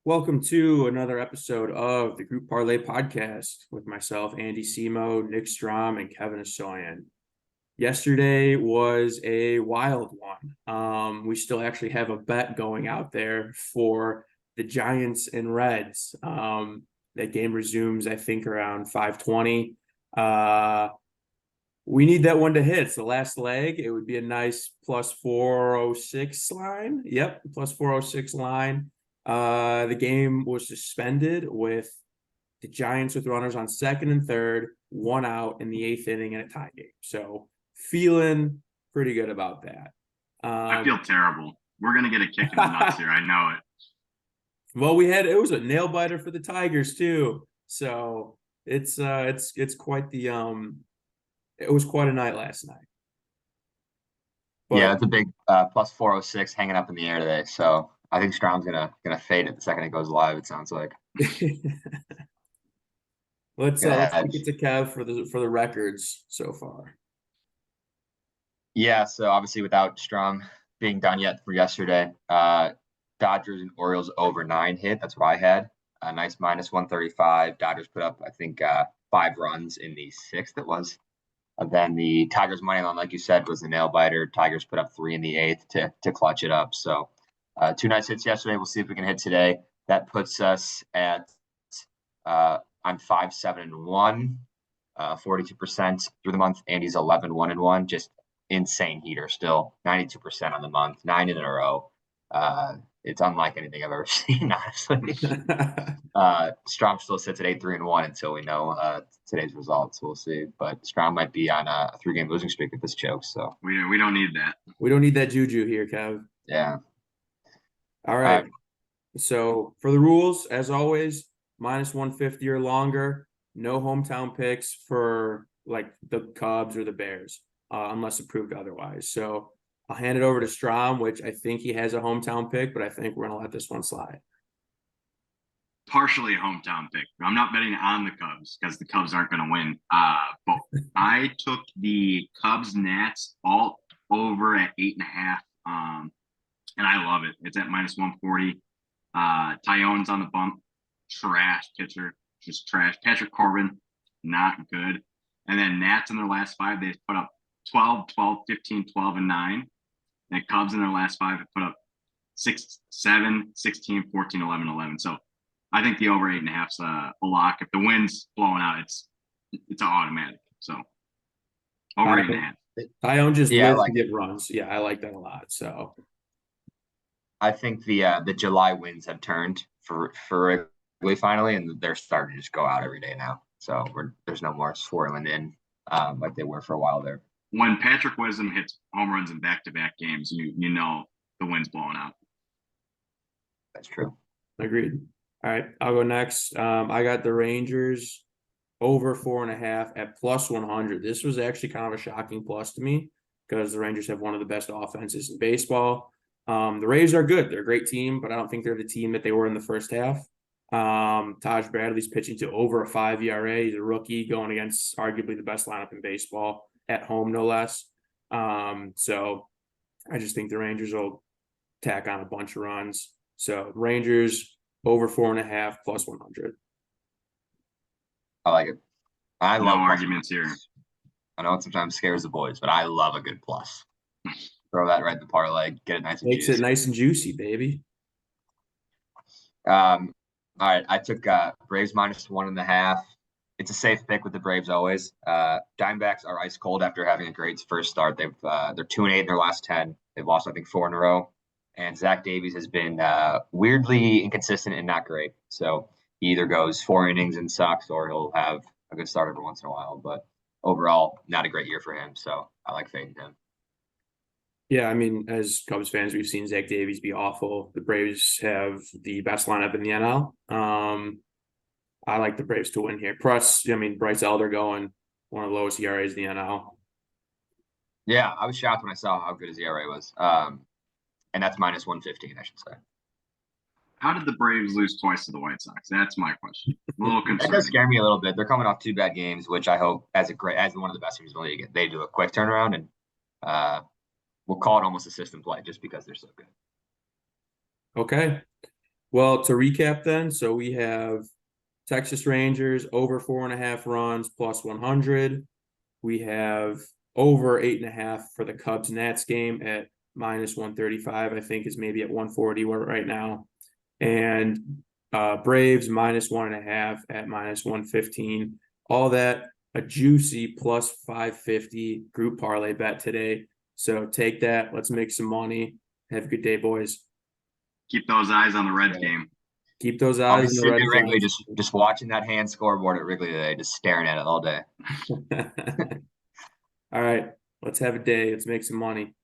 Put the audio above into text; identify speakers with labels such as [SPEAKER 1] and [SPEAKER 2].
[SPEAKER 1] Welcome to another episode of the Group Parlay Podcast with myself, Andy Simo, Nick Strom, and Kevin Asoyan. Yesterday was a wild one. We still actually have a bet going out there for the Giants and Reds. That game resumes, I think, around 5:20. We need that one to hit. It's the last leg. It would be a nice plus 406 line. Yep, plus 406 line. The game was suspended with the Giants with runners on second and third, one out in the eighth inning in a tie game. So feeling pretty good about that.
[SPEAKER 2] I feel terrible. We're gonna get a kick in the nuts here. I know it.
[SPEAKER 1] Well, it was a nail biter for the Tigers too. So it's quite the it was quite a night last night.
[SPEAKER 3] Yeah, it's a big plus 406 hanging up in the air today. So I think Strom's gonna fade it the second it goes live. It sounds like.
[SPEAKER 1] Let's kick it to Kev for the records so far.
[SPEAKER 3] Yeah, so obviously without Strom being done yet for yesterday, Dodgers and Orioles over 9 hit. That's what I had. A nice minus 135. Dodgers put up, I think, 5 runs in the sixth. It was. And then the Tigers money line, like you said, was the nail biter. Tigers put up 3 in the eighth to clutch it up. So 2 nice hits yesterday. We'll see if we can hit today. That puts us at I'm 5-7-1, 42% through the month. Andy's 11-1-1. Just insane heater still. 92% on the month, 9 in a row. It's unlike anything I've ever seen, honestly. Strom still sits at 8-3-1 until we know today's results. We'll see. But Strom might be on a 3-game losing streak if this chokes. So
[SPEAKER 2] we don't need that.
[SPEAKER 1] We don't need that juju here, Kev.
[SPEAKER 3] Yeah.
[SPEAKER 1] All right. So for the rules, as always, minus 150 or longer. No hometown picks for like the Cubs or the Bears, unless approved otherwise. So I'll hand it over to Strom, which I think he has a hometown pick, but I think we're going to let this one slide.
[SPEAKER 2] Partially a hometown pick. I'm not betting on the Cubs because the Cubs aren't going to win. But I took the Cubs Nats all over at 8.5. And I love it. It's at minus 140. Tyone's on the bump. Trash pitcher. Just trash. Patrick Corbin, not good. And then Nats in their last 5, they put up 12, 12, 15, 12, and 9. And Cubs in their last 5 have put up 6, 7, 16, 14, 11, 11. So I think the over 8.5 is a lock. If the wind's blowing out, it's automatic. So over 8.5.
[SPEAKER 1] Tyone just lives to get runs. Yeah, I like that a lot. So
[SPEAKER 3] I think the July winds have turned for Wrigley finally, and they're starting to just go out every day now. So there's no more swirling in like they were for a while there.
[SPEAKER 2] When Patrick Wisdom hits home runs in back-to-back games, you know the wind's blowing out.
[SPEAKER 3] That's true.
[SPEAKER 1] Agreed. All right, I'll go next. I got the Rangers over 4.5 at plus 100. This was actually kind of a shocking plus to me because the Rangers have one of the best offenses in baseball. The Rays are good. They're a great team, but I don't think they're the team that they were in the first half. Taj Bradley's pitching to over a 5 ERA. He's a rookie going against arguably the best lineup in baseball at home, no less. So I just think the Rangers will tack on a bunch of runs. So Rangers over 4.5 plus 100.
[SPEAKER 3] I like it. I love
[SPEAKER 2] arguments here.
[SPEAKER 3] I know it sometimes scares the boys, but I love a good plus. Throw that right in the parlay, get it nice and
[SPEAKER 1] juicy. Makes it nice and juicy, baby.
[SPEAKER 3] All right, I took Braves minus 1.5. It's a safe pick with the Braves always. Diamondbacks are ice cold after having a great first start. They're 2-8 in their last 10. They've lost, I think, 4 in a row. And Zach Davies has been weirdly inconsistent and not great. So he either goes 4 innings and sucks, or he'll have a good start every once in a while. But overall, not a great year for him. So I like fading him.
[SPEAKER 1] Yeah, I mean, as Cubs fans, we've seen Zach Davies be awful. The Braves have the best lineup in the NL. I like the Braves to win here. Plus, I mean, Bryce Elder going one of the lowest ERAs in the NL.
[SPEAKER 3] Yeah, I was shocked when I saw how good his ERA was. And that's minus 115, I should say.
[SPEAKER 2] How did the Braves lose twice to the White Sox? That's my question. A little concerned.
[SPEAKER 3] That does scare me a little bit. They're coming off 2 bad games, which I hope, as one of the best teams in the league, they do a quick turnaround, and we'll call it almost a system play just because they're so good.
[SPEAKER 1] Okay. Well, to recap then, so we have Texas Rangers over 4.5 runs plus 100. We have over 8.5 for the Cubs Nats game at minus 135. I think is maybe at 140 right now. And Braves minus 1.5 at minus 115. All that a juicy plus 550 group parlay bet today. So take that. Let's make some money. Have a good day, boys.
[SPEAKER 2] Keep those eyes on the Reds
[SPEAKER 3] Yeah.
[SPEAKER 2] game.
[SPEAKER 1] Keep those
[SPEAKER 3] I'll be
[SPEAKER 1] eyes in the
[SPEAKER 3] sitting
[SPEAKER 1] red
[SPEAKER 3] at Wrigley,
[SPEAKER 1] flags.
[SPEAKER 3] just watching that hand scoreboard at Wrigley today, just staring at it all day.
[SPEAKER 1] All right. Let's have a day. Let's make some money.